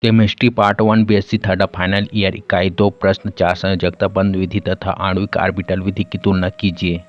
Chemistry part 1 BSc third final year इकाई 2 प्रश्न 4 संयोजकता बंध विधि तथा आणविक ऑर्बिटल विधि की तुलना कीजिए।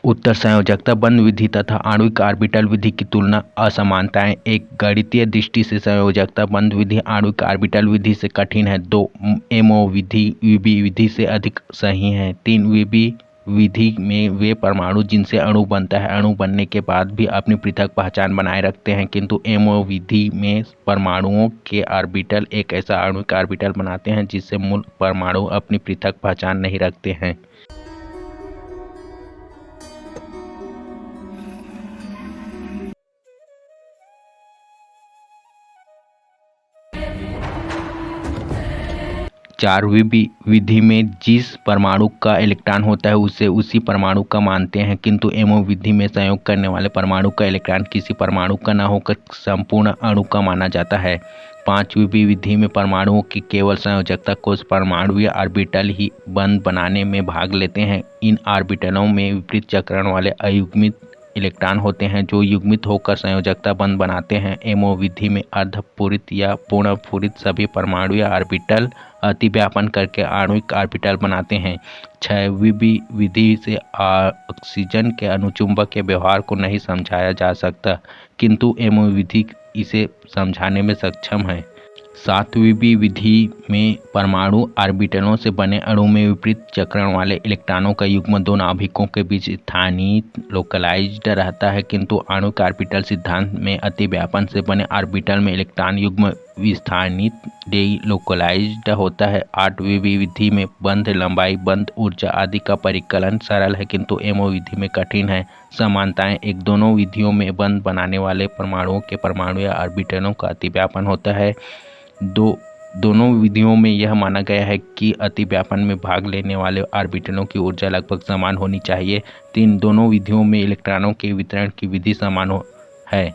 उत्तर संयोजकता बंध विधि तथा आणविक ऑर्बिटल विधि की तुलना। असमानताएं। एक, गणितीय दृष्टि से संयोजकता बंध विधि आणविक ऑर्बिटल विधि से कठिन है। 2, एमओ विधि वीबी विधि से अधिक सही है। 3, वीबी विधि में वे परमाणु जिनसे अणु बनता है अणु बनने के बाद भी अपनी पृथक पहचान बनाए रखते हैं, किंतु एमओ विधि में परमाणुओं के ऑर्बिटल एक ऐसा आणविक ऑर्बिटल बनाते हैं जिससे मूल परमाणु अपनी पृथक पहचान नहीं रखते हैं। चार, वीबी विधि में जिस परमाणु का इलेक्ट्रॉन होता है उसे उसी परमाणु का मानते हैं, किंतु एमओ विधि में संयोग करने वाले परमाणु का इलेक्ट्रॉन किसी परमाणु का न होकर संपूर्ण अणु का माना जाता है। 5, वीबी विधि में परमाणुओं की केवल संयोजकता कोष परमाणुीय ऑर्बिटल ही बंध बनाने में भाग लेते हैं। इन ऑर्बिटलों में विपरीत चक्रण वाले अयुग्मित इलेक्ट्रॉन होते हैं जो युग्मित होकर संयोजकता बंध बनाते हैं। एमओ विधि में अर्धपूरित या पूर्णपूरित सभी परमाणुीय ऑर्बिटल अतिव्यापन करके आणविक ऑर्बिटल बनाते हैं। 6, वीबी विधि से ऑक्सीजन के अणुचुंबक के व्यवहार को नहीं समझाया जा सकता, किंतु एमओ विधि इसे समझाने में सक्षम है। 7, वीबी विधि में परमाणु ऑर्बिटलों से बने अणु में विपरीत चक्रण वाले इलेक्ट्रॉनों का युग्म दो नाभिकों के बीच स्थानित लोकलाइज्ड रहता है, किंतु आणविक ऑर्बिटल सिद्धांत में अतिव्यापन से बने ऑर्बिटल में इलेक्ट्रॉन युग्म विस्थानित लोकलाइज्ड होता है। 8, वीबी विधि में बंध लंबाई, बंध ऊर्जा आदि का परिकलन सरल है, किंतु एमओ विधि में कठिन है। समानताएं। एक, दोनों विधियों में बंध बनाने वाले परमाणुओं के परमाणु या ऑर्बिटलों का अतिव्यापन होता है। 2, दोनों विधियों में यह माना गया है कि अतिव्यापन में भाग लेने वाले ऑर्बिटलों की ऊर्जा लगभग समान होनी चाहिए। 3, दोनों विधियों में इलेक्ट्रॉनों के वितरण की विधि समान है।